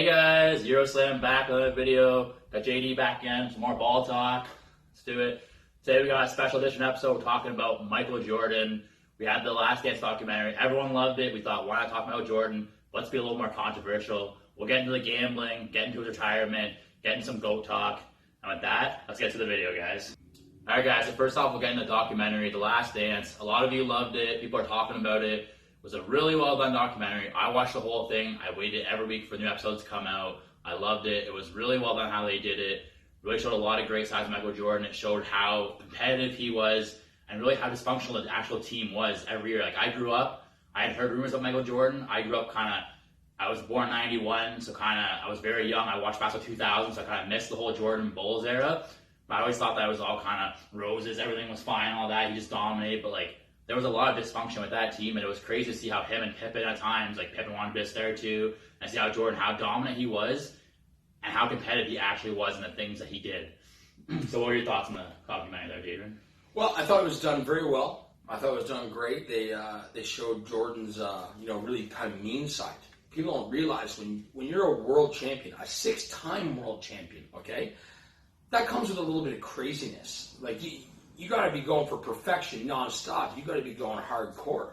Hey guys, Euroslam back on another video. Got JD back again, some more ball talk. Let's do it. Today we got a special edition episode. We're talking about Michael Jordan. We had the Last Dance documentary. Everyone loved it. We thought, why not talk about Jordan? Let's be a little more controversial. We'll get into the gambling, get into his retirement, get into some GOAT talk. And with that, let's get to the video, guys. All right, guys. So first off, we'll get into the documentary, The Last Dance. A lot of you loved it. People are talking about it. It was a really well done documentary. I watched the whole thing. I waited every week for new episodes to come out. I loved it. It was really well done how they did it. Really showed a lot of great sides of Michael Jordan. It showed how competitive he was and really how dysfunctional the actual team was every year. Like, I grew up, I had heard rumors of Michael Jordan. I grew up I was born in 91, so I was very young. I watched basketball 2000, so I kind of missed the whole Jordan Bulls era. But I always thought that it was all kind of roses. Everything was fine, all that. He just dominated, but there was a lot of dysfunction with that team, and it was crazy to see how him and Pippen at times, Pippen wanted to be a star too, and see how Jordan, how dominant he was, and how competitive he actually was in the things that he did. So what are your thoughts on the documentary there, David? Well, I thought it was done very well. I thought it was done great. They showed Jordan's really kind of mean side. People don't realize when you're a world champion, a 6-time world champion, okay, that comes with a little bit of craziness. You got to be going for perfection nonstop. You got to be going hardcore.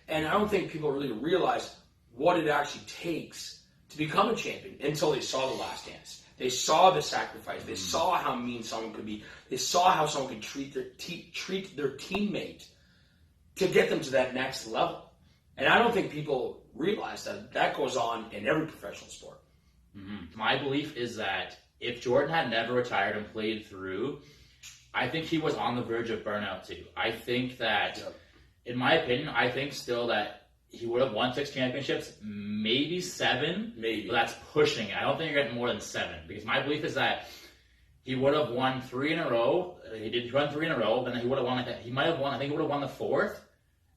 And I don't think people really realize what it actually takes to become a champion until they saw The Last Dance. They saw the sacrifice. They saw how mean someone could be. They saw how someone could treat their teammate to get them to that next level. And I don't think people realize that goes on in every professional sport. Mm-hmm. My belief is that if Jordan had never retired and played through, I think he was on the verge of burnout too. I think that, in my opinion, I think still that he would have won 6 championships, maybe 7. Maybe. But that's pushing it. I don't think you're getting more than 7, because my belief is that he would have won 3 in a row. He won 3 in a row, then he would have won he might have won, I think he would have won the 4th.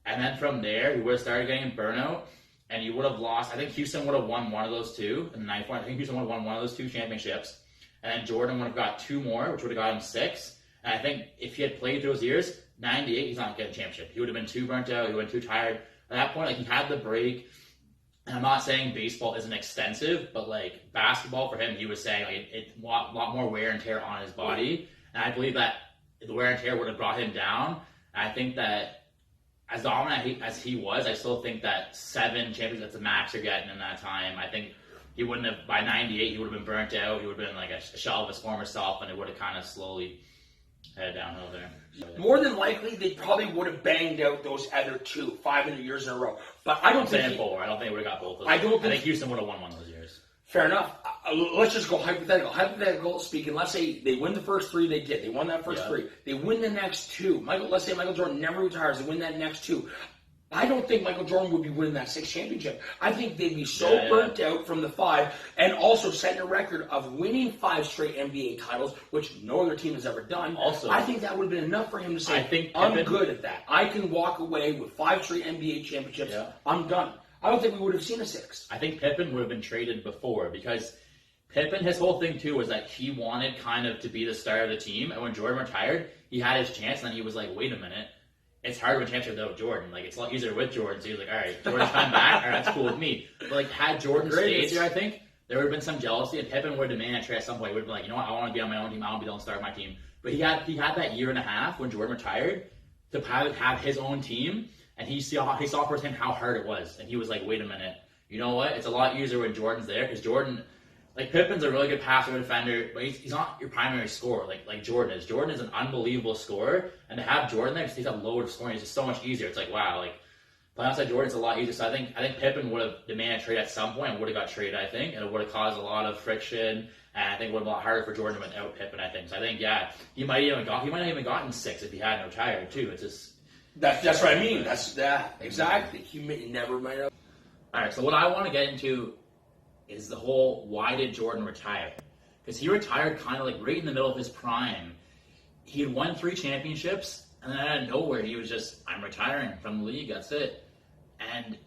And then from there, he would have started getting burnout, and he would have lost. I think Houston would have won one of those 2 in the 94. I think Houston would have won one of those 2 championships. And then Jordan would have got 2 more, which would have got him 6. And I think if he had played those years, 98, he's not getting a championship. He would have been too burnt out. He would have been too tired. At that point, he had the break. And I'm not saying baseball isn't extensive, but basketball for him, he was saying it's a lot more wear and tear on his body. And I believe that the wear and tear would have brought him down. And I think that as dominant as he was, I still think that 7 championships, that's the max you're getting in that time. I think he wouldn't have, by 98, he would have been burnt out. He would have been a shell of his former self, and it would have kind of slowly headed downhill there. More than likely, they probably would have banged out those other 2, 500 years in a row. But I don't think 4. I don't think he would have got both of those. I think Houston would have won one of those years. Fair enough. Let's just go hypothetical. Hypothetical speaking, let's say they win the first 3 they get. They won that first 3. They win the next 2. Let's say Michael Jordan never retires. They win that next 2. I don't think Michael Jordan would be winning that 6th championship. I think they'd be so burnt out from the 5, and also setting a record of winning 5 straight NBA titles, which no other team has ever done. Also, I think that would have been enough for him to say, I'm good at that. I can walk away with 5 straight NBA championships. Yeah. I'm done. I don't think we would have seen a 6th. I think Pippen would have been traded before, because Pippen, his whole thing too was that he wanted kind of to be the star of the team, and when Jordan retired, he had his chance, and then he was like, wait a minute. It's hard to win championships without Jordan. It's a lot easier with Jordan. So he was like, all right, Jordan's coming back. All right, that's cool with me. But had Jordan stayed there, I think there would have been some jealousy, and Pippen would have demanded a trade at some point. He would have been like, you know what, I want to be on my own team. I want to be the star of my team. But he had that year and a half when Jordan retired to have his own team, and he saw firsthand how hard it was. And he was like, wait a minute, you know what? It's a lot easier when Jordan's there, because Jordan. Pippen's a really good passer and defender, but he's not your primary scorer like Jordan is. Jordan is an unbelievable scorer, and to have Jordan there, because he's a load of scoring, it's just so much easier. It's wow, playing outside Jordan's a lot easier. So I think Pippen would have demanded a trade at some point, and would have got traded, I think, and it would have caused a lot of friction, and I think it would have been a lot harder for Jordan without Pippen, I think. So I think, he might have even gotten 6 if he hadn't retired too. It's just that's what I mean. Exactly. He never might have. All right, so what I want to get into is the whole, why did Jordan retire? Because he retired kind of right in the middle of his prime. He had won 3 championships, and then out of nowhere, he was just, I'm retiring from the league, that's it. And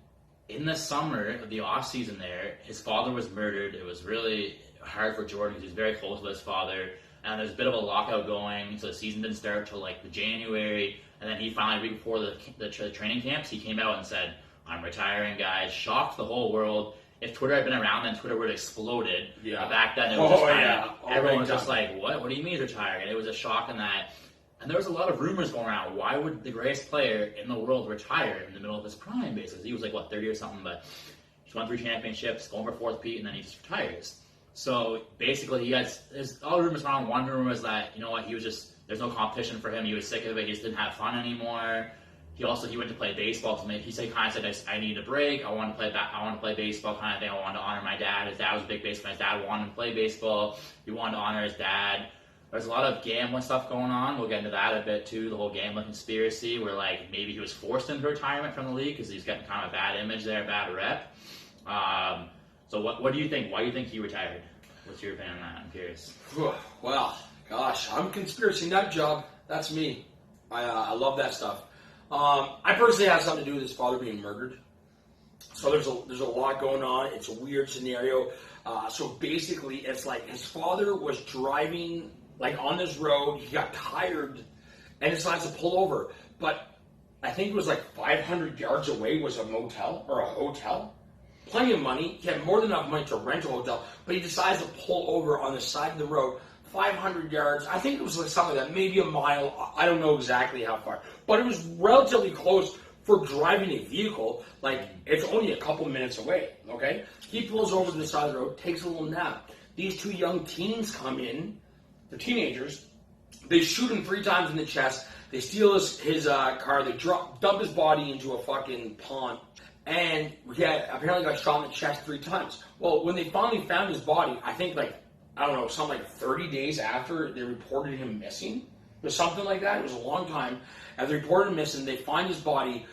in the summer of the offseason there, his father was murdered. It was really hard for Jordan because he was very close with his father. And there's a bit of a lockout going, so the season didn't start until the January. And then he finally, right before the training camps, he came out and said, I'm retiring, guys. Shocked the whole world. if Twitter had been around, then Twitter would have exploded. Yeah. But back then, it was Oh, everyone was big just like, what? What do you mean he's retiring? And it was a shock in that. And there was a lot of rumors going around. Why would the greatest player in the world retire in the middle of his prime, basically? He was like, 30 or something, but he's won 3 championships, going for 4th Pete, and then he just retires. So basically, there's all rumors around. One rumor was that, you know what, he was just, there's no competition for him. He was sick of it. He just didn't have fun anymore. He went to play baseball. So he said, I need a break. I want to play baseball kind of thing. I wanted to honor my dad. His dad was a big baseball. His dad wanted to play baseball. He wanted to honor his dad. There's a lot of gambling stuff going on. We'll get into that a bit too. The whole gambling conspiracy, where like maybe he was forced into retirement from the league because he's getting kind of a bad image there, a bad rep. So what do you think? Why do you think he retired? What's your opinion on that? I'm curious. Well, gosh, I'm conspiracy nut job. That's me. I love that stuff. I personally have something to do with his father being murdered. So there's a lot going on. It's a weird scenario. So basically, it's like his father was driving like on this road. He got tired and decides to pull over. But I think it was like 500 yards away was a motel or a hotel. Plenty of money. He had more than enough money to rent a hotel. But he decides to pull over on the side of the road. 500 yards. I think it was like something like that, maybe a mile. I don't know exactly how far. But it was relatively close for driving a vehicle. Like, it's only a couple minutes away, okay? He pulls over to the side of the road, takes a little nap. These 2 young teens come in. They're teenagers. They shoot him 3 times in the chest. They steal his car. They dump his body into a fucking pond. And he apparently got shot in the chest 3 times. Well, when they finally found his body, I think something like 30 days after they reported him missing, or something like that. It was a long time. As they reported him missing, they find his body.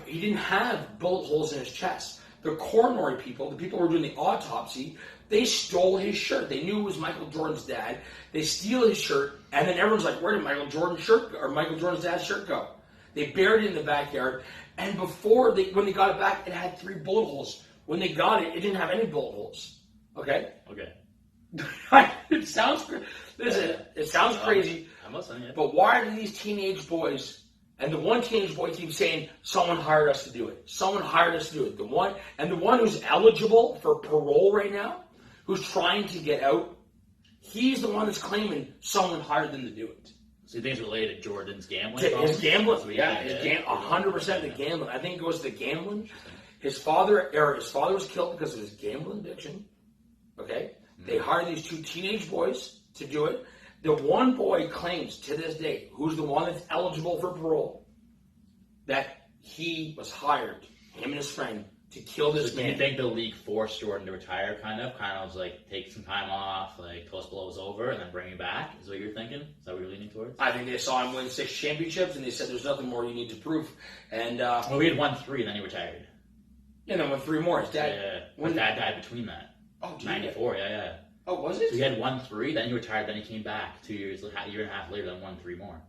He didn't have bullet holes in his chest. The coroner people, the people who were doing the autopsy, they stole his shirt. They knew it was Michael Jordan's dad. They steal his shirt, and then everyone's like, where did Michael Jordan's dad's shirt go? They buried it in the backyard, and when they got it back, it had 3 bullet holes. When they got it, it didn't have any bullet holes. Okay? Okay. It sounds crazy. I'm listening, yeah. But why do these teenage boys, and the one teenage boy keeps saying, someone hired us to do it. Someone hired us to do it. The one who's eligible for parole right now, who's trying to get out, he's the one that's claiming someone hired them to do it. So you think it's related to Jordan's gambling? His gambling, yeah, 100% the gambling. I think it goes to the gambling. His father was killed because of his gambling addiction. Okay? They hired these 2 teenage boys to do it. The one boy claims to this day, who's the one that's eligible for parole, that he was hired, him and his friend, to kill this man. Do you think the league forced Jordan to retire, kind of was like take some time off, like till his blows over, and then bring him back? Is what you're thinking? Is that what you're leaning towards? I think they saw him win 6 championships, and they said there's nothing more you need to prove. And well, we had won 3, then he retired. Yeah, then won 3 more. His dad. Yeah. When Dad died between that. Oh, 94. Yeah. Oh, was it? So he had won 3, then he retired, then he came back 2 years, a year and a half later, then won 3 more.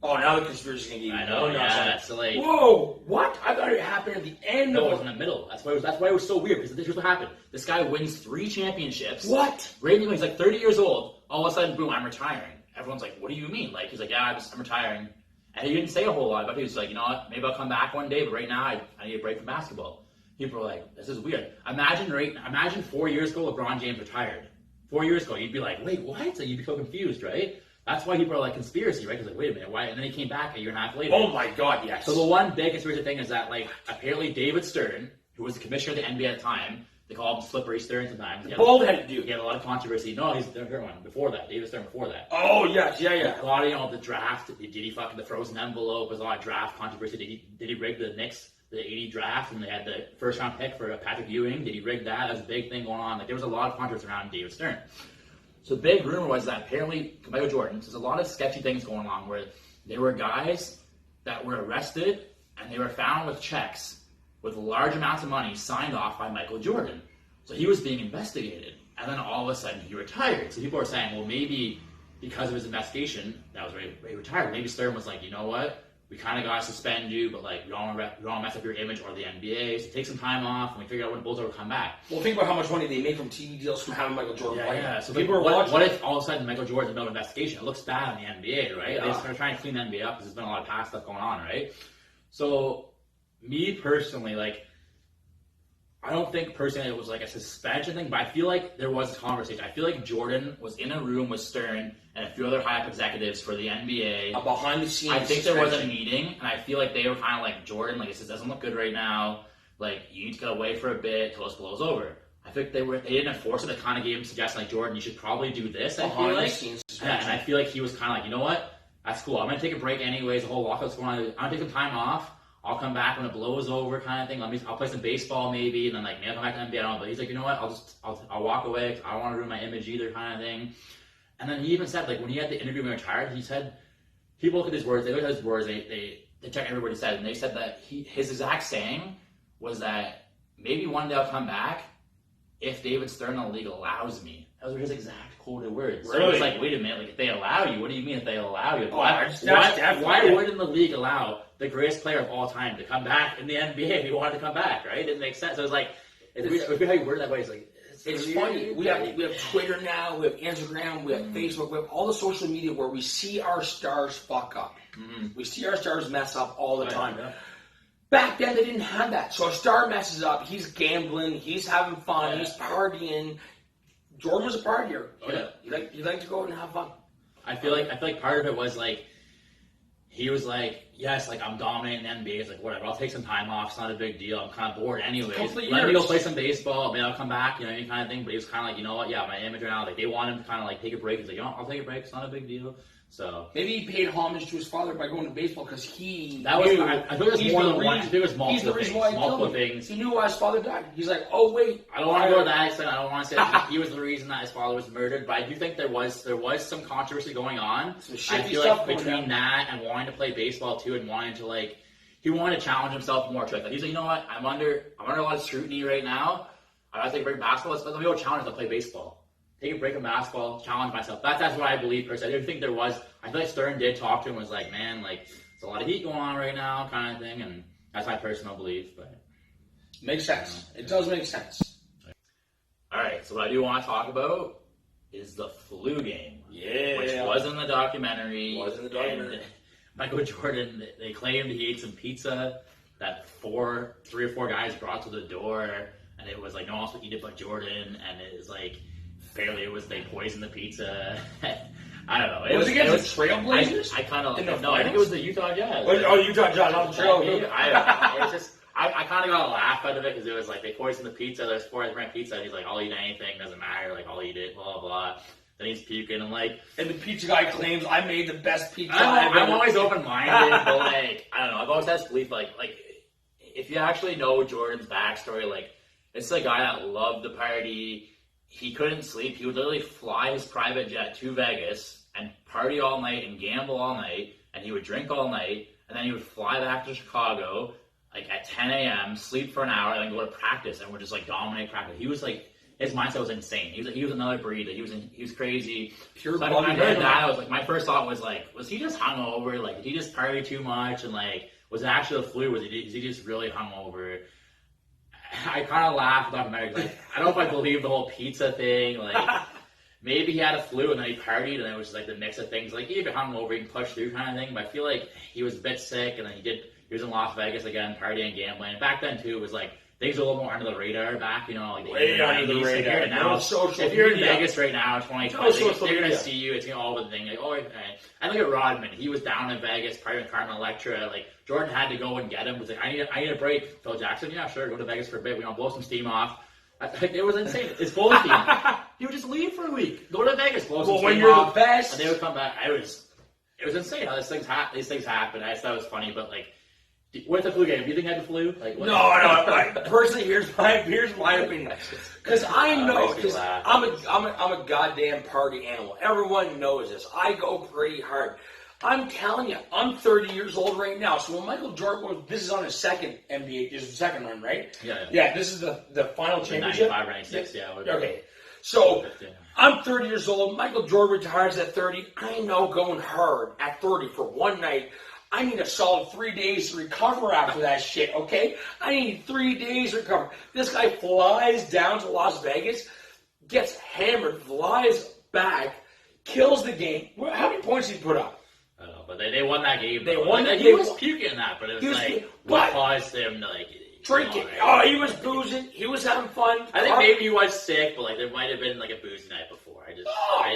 Oh, now the conspiracy can get. I know. Yeah, so like. Whoa! What? I thought it happened at the end. No, it was in the middle. That's why it was so weird. Because here's what happened: this guy wins 3 championships. What? Right when he's like 30 years old, all of a sudden, boom! I'm retiring. Everyone's like, "What do you mean?" Like he's like, "Yeah, I'm retiring," and he didn't say a whole lot. But he was like, "You know what? Maybe I'll come back one day, but right now I need a break from basketball." People were like, "This is weird." Imagine 4 years ago, LeBron James retired. 4 years ago, you'd be like, "Wait, what?" So you'd be so confused, right? That's why people are like conspiracy, right? Because like, wait a minute, why? And then he came back a year and a half later. Oh my God, yes. So the one big conspiracy thing is that like apparently David Stern, who was the commissioner of the NBA at the time, they call him Slippery Stern sometimes. Bald-headed dude. He had a lot of controversy. No, he's the third one before that. David Stern before that. Oh yes, yeah. A lot of the draft. Did he fucking the frozen envelope? There was a lot of draft controversy. Did he rig the Knicks? The 80 draft, and they had the first round pick for Patrick Ewing. Did he rig that? That was a big thing going on. Like there was a lot of controversy around David Stern. So the big rumor was that apparently Michael Jordan, there's a lot of sketchy things going on where there were guys that were arrested and they were found with checks with large amounts of money signed off by Michael Jordan. So he was being investigated, and then all of a sudden he retired. So people are saying, well, maybe because of his investigation, that was where he retired. Maybe Stern was like, you know what? We kind of got to suspend you, but like we don't want to mess up your image or the NBA. So take some time off, and we figure out when the Bulls will come back. Well, think about how much money they make from TV deals from having Michael Jordan play. Yeah. So people are watching. What if all of a sudden Michael Jordan's no investigation? It looks bad in the NBA, right? Yeah. They're trying to clean the NBA up because there's been a lot of past stuff going on, right? So me personally, like I don't think personally it was like a suspension thing, but I feel like there was a conversation. I feel like Jordan was in a room with Stern and a few other high-up executives for the NBA. A behind-the-scenes I think suspension. there was a meeting, and I feel like they were kind of like, Jordan, like, this doesn't look good right now. Like, you need to get away for a bit till this blows over. I think they didn't enforce it. They kind of gave him suggestions like, Jordan, you should probably do this. I feel like, and I feel like he was kind of like, you know what? That's cool. I'm gonna take a break anyways. The whole lockout's going on. I'm gonna take some time off. I'll come back when it blows over, kind of thing. I'll play some baseball maybe, and then like maybe I'll come back to NBA. I don't know. But he's like, you know what? I'll walk away. 'Cause I don't want to ruin my image either, kind of thing. And then he even said, like, when he had the interview when he retired, he said, people look at his words. They look at his words. They check every word he said, and they said that his exact saying was that maybe one day I'll come back if David Stern in the league allows me. Those were his exact quoted words. So Really? it was like, wait a minute, like if they allow you, what do you mean if they allow you? That's Why wouldn't the league allow the greatest player of all time to come back in the NBA if he wanted to come back, right? It didn't make sense. So it was like, it's weird how you word it that way. It's like, it's funny. We have Twitter now, we have Instagram, we have Facebook, we have all the social media where we see our stars fuck up. Mm-hmm. We see our stars mess up all the time. Yeah. Back then, they didn't have that. So a star messes up, he's gambling, he's having fun, Yeah. he's partying. Jordan was a partier. Oh, yeah. He liked to go out and have fun. I feel like part of it was like, he was like, yes, like I'm dominating the NBA. It's like, whatever, I'll take some time off. It's not a big deal. I'm kind of bored anyways. Let me go play some baseball. Maybe I'll come back, you know, any kind of thing. But he was kind of like, you know what? Yeah, my image right now, like they want him to kind of like take a break. He's like, you know, I'll take a break. It's not a big deal. So maybe he paid homage to his father by going to baseball because he that was. knew I think it was more than one. I think it was multiple he's the reason why he multiple killed him. things. He knew why his father died. He's like, oh wait, I don't want to go to that extent. I don't want to say that he was the reason that his father was murdered, but I do think there was some controversy going on. Some I shifty feel stuff like going between down. that and wanting to play baseball too, and wanting to like, he wanted to challenge himself more to it. Like, he's like, you know what? I'm under a lot of scrutiny right now. I gotta take a break from basketball. Let me go challenge to play baseball. Take a break from basketball, challenge myself. That's what I believe, personally. I didn't think there was. I feel like Stern did talk to him, was like, man, like, there's a lot of heat going on right now, kind of thing, and that's my personal belief. But makes sense. It does make sense. all right, so what I do want to talk about is the flu game, Yeah, which was in the documentary. Was in the documentary. And Michael Jordan, they claimed he ate some pizza that 3 or 4 guys brought to the door, and it was like no one else would eat it but Jordan, and it was like they poisoned the pizza. I don't know. It was against the Trailblazers. I kind of in the no. I think it was the Utah Jazz. Oh, Utah Jazz on the trail. I kind of got a laugh out of it because it was like they poisoned the pizza. There's 4 different pizza, and he's like, "I'll eat anything, doesn't matter. Like I'll eat it." Blah blah blah. Then he's puking and like. And the pizza guy claims I made the best pizza. I'm always open minded, but like I don't know. I've always had this belief like if you actually know Jordan's backstory, like it's a guy that loved the party. He couldn't sleep. He would literally fly his private jet to Vegas and party all night and gamble all night, and he would drink all night, and then he would fly back to Chicago like at 10 a.m., sleep for an hour, and then go to practice, and would just like dominate practice. He was like, his mindset was insane. He was another breed. He was crazy. Pure so when I heard that, I was like, my first thought was like, was he just hungover? Like, did he just party too much? And like, was it actually the flu? Was he just really hungover? I kind of laughed about it. Like, I don't know if I believe the whole pizza thing. Like, maybe he had a flu and then he partied, and it was just like the mix of things. Like, you get hungover, you can push through kind of thing. But I feel like he was a bit sick, and then he was in Las Vegas again, partying, gambling. Back then too, it was like things were a little more under the radar back. You know, like way under the radar. Now, if you're in Vegas right now, 2020, they're gonna see you. It's all the thing. Like, oh, I look at Rodman. He was down in Vegas, partying with Carmen Electra. Like, Jordan had to go and get him. Was like, I need a break. Phil Jackson, yeah, sure, go to Vegas for a bit. We gonna blow some steam off. Like, it was insane. It's full steam. He would just leave for a week, go to Vegas, blow some steam off. When you're the best, and they would come back. It was insane how these things happen. I just thought it was funny, but like. What's the flu game? Do you think I had the flu? Like, no. Personally, here's my opinion. Because I know, because I'm a goddamn party animal. Everyone knows this. I go pretty hard. I'm telling you, I'm 30 years old right now. So when Michael Jordan this is on his second NBA, this is the second run, right? Yeah. This is the final championship. 95, 96, yeah. Okay. So I'm 30 years old. Michael Jordan retires at 30. I know going hard at 30 for one night. I need a solid 3 days to recover after that shit, okay? I need 3 days to recover. This guy flies down to Las Vegas, gets hammered, flies back, kills the game. How many points did he put up? I don't know, but they won that game. They won that game. He was puking in that, but it was what caused him to, like, Drinking. Oh, he was boozing. He was having fun. I think maybe he was sick, but like there might have been like a boozy night before. I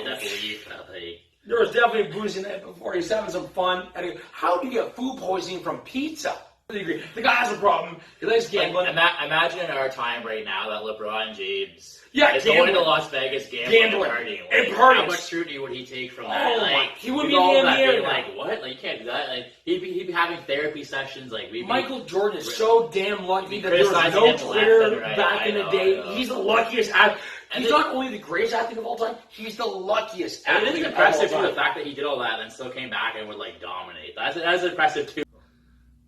believe that like. There was definitely a boozy night before. He's having some fun. How do you get food poisoning from pizza? The guy has a problem. He likes gambling. Imagine in our time right now that LeBron James is gambling. going to Las Vegas gambling and partying. How much scrutiny would he take from that? He would be in the NBA. Like, what? Like, you can't do that. Like, he'd be having therapy sessions. Like, Michael Jordan is so damn lucky that there was no Twitter back in the day. He's the luckiest athlete. He's not only the greatest athlete of all time, he's the luckiest athlete of all time. It is impressive, too, the fact that he did all that and still came back and would, like, dominate. That's impressive, too.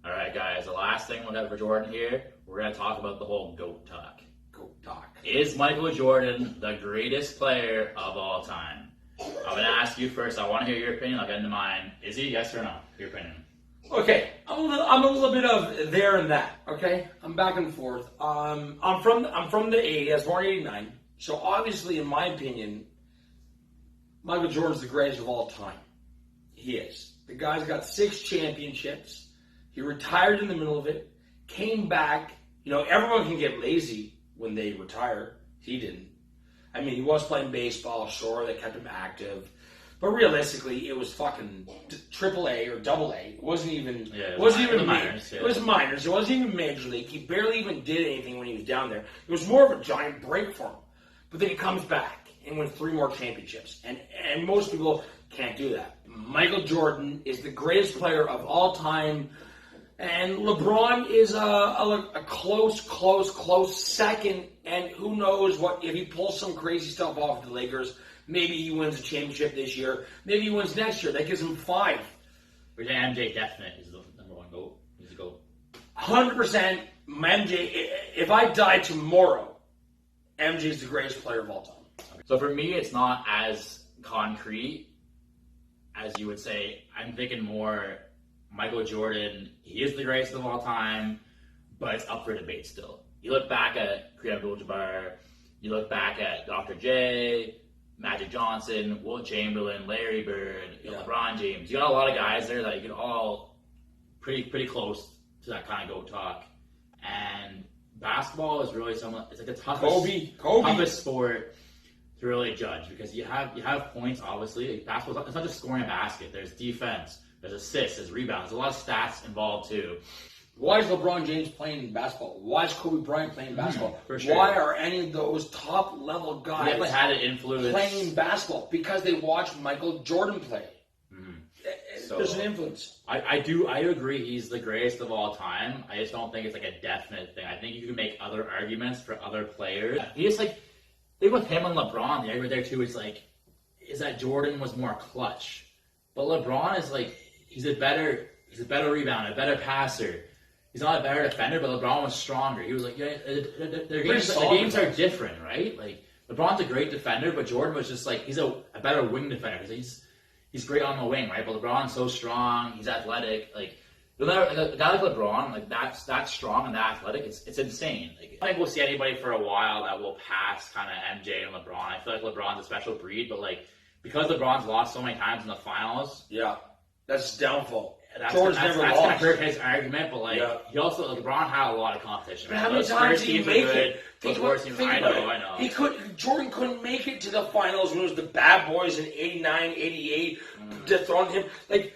All right, guys, the last thing we'll have for Jordan here, we're going to talk about the whole GOAT talk. GOAT talk. Is Michael Jordan the greatest player of all time? I'm going to ask you first. I want to hear your opinion. I'll get into mine. Is he, yes or no? Your opinion. Okay, I'm a little bit of there and that, okay? I'm back and forth. I'm from the 80s. I was born in 89. So obviously, in my opinion, Michael Jordan's the greatest of all time. He is. The guy's got 6 championships. He retired in the middle of it, came back. You know, everyone can get lazy when they retire. He didn't. I mean, he was playing baseball, sure, that kept him active. But realistically, it was fucking AAA or AA. It wasn't even. Yeah, it wasn't even minors. Yeah. It was minors. It wasn't even major league. He barely even did anything when he was down there. It was more of a giant break for him. But then he comes back and wins 3 more championships. And most people can't do that. Michael Jordan is the greatest player of all time. And LeBron is a close second. And who knows what if he pulls some crazy stuff off the Lakers. Maybe he wins a championship this year. Maybe he wins next year. That gives him 5. But MJ definite is the number 1 GOAT. He's a GOAT. 100% MJ. If I die tomorrow, MJ is the greatest player of all time. So for me, it's not as concrete as you would say. I'm thinking more Michael Jordan. He is the greatest of all time, but it's up for debate still. You look back at Kareem Abdul-Jabbar. You look back at Dr. J, Magic Johnson, Wilt Chamberlain, Larry Bird, LeBron James. You got a lot of guys there that you can all pretty close to that kind of GOAT talk. And basketball is really it's like the toughest sport to really judge because you have points, obviously. Like basketball, it's not just scoring a basket. There's defense, there's assists, there's rebounds. There's a lot of stats involved too. Why is LeBron James playing basketball? Why is Kobe Bryant playing basketball? For sure. Why are any of those top-level guys had an influence playing basketball? Because they watched Michael Jordan play. So, there's an influence. I agree he's the greatest of all time. I just don't think it's like a definite thing. I think you can make other arguments for other players. He just like, think with him and LeBron, the argument there too is that Jordan was more clutch. But LeBron is like, he's a better rebounder, a better passer. He's not a better defender, but LeBron was stronger. He was like, the games are different, right? Like, LeBron's a great defender, but Jordan was just like, he's a better wing defender. He's great on the wing, right? But LeBron's so strong, he's athletic. Like, a guy like LeBron, like that's strong and that athletic, it's insane. Like, I don't think we'll see anybody for a while that will pass kind of MJ and LeBron. I feel like LeBron's a special breed, but like, because LeBron's lost so many times in the finals, that's his downfall. That's going to hurt his argument, but he also LeBron had a lot of competition. But how many times did he make it? I know. Jordan couldn't make it to the finals when it was the bad boys in 89, 88, dethroned him. Like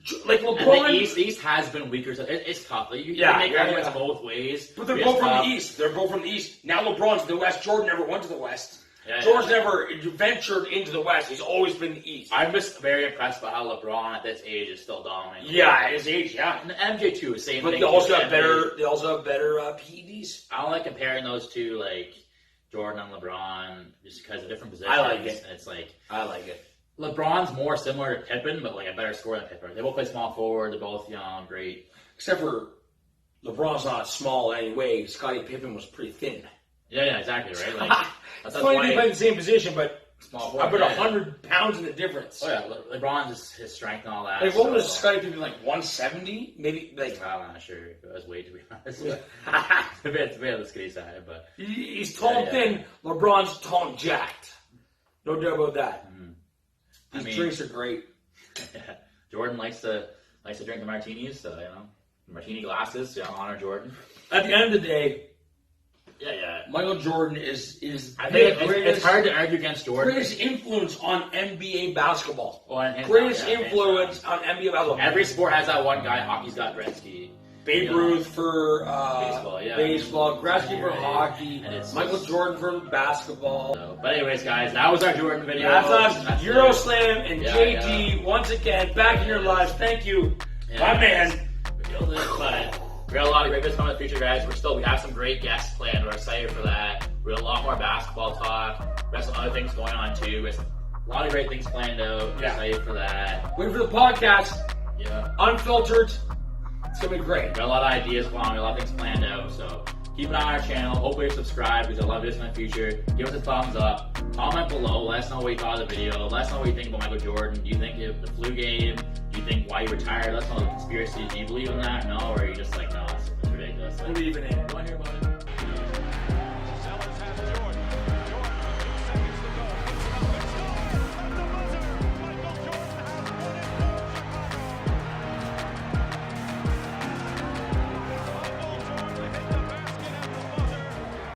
LeBron. And the East has been weaker. So it's tough. Like, you can make arguments both ways. But they're both from the East. They're both from the East. Now LeBron's in the West. Jordan never went to the West. George never ventured into the West. He's always been the East. I'm just very impressed by how LeBron at this age is still dominating. Yeah, at his age, And MJ too, same but thing. But they also have better PEDs. I don't like comparing those two, like Jordan and LeBron, just because of different positions. I like it. And it's like I like it. LeBron's more similar to Pippen, but like a better scorer than Pippen. They both play small forward. They're both great. Except for LeBron's not small anyway. Scottie Pippen was pretty thin. Yeah, exactly, right? Like, that's why they play in the same position, but small forward, I put 100 pounds in the difference. Oh yeah, LeBron's his strength and all that. Like, what was Scottie Pippen, like 170? Maybe like I'm not sure. It was weight, to be honest. It's a bit on the skinny side, but he's tall and thin. LeBron's tall and jacked. No doubt about that. These drinks are great. Jordan likes to drink the martinis, so martini glasses. So honor Jordan. at the end of the day, Yeah. Michael Jordan is I think it's hard to argue against Jordan. greatest influence on NBA basketball. Hands Greatest down, influence on NBA basketball. Every sport has that one guy. Hockey's got Gretzky. Babe Ruth for baseball, Gretzky for hockey, and it's Michael Jordan for basketball. So, but anyways, guys, that was our Jordan video. That's us, That's Euroslam and Yeah, JD, once again, back in your lives. Thank you, my man. We got a lot of great videos coming in the future, guys. We have some great guests planned. We're excited for that. We have a lot more basketball talk. We have some other things going on too. We have a lot of great things planned out. We're excited for that. Wait for the podcast. Yeah. Unfiltered. It's gonna be great. We got a lot of ideas going on. We got a lot of things planned out. So keep an eye on our channel. Hopefully you're subscribed because I love videos in the future. Give us a thumbs up. Comment below. Let us know what you thought of the video. Let us know what you think about Michael Jordan. Do you think of the flu game? Do you think why he retired? Let us know the conspiracy. Do you believe in that? No? Or are you just like, no, it's ridiculous? What do you even in? Want to hear about it?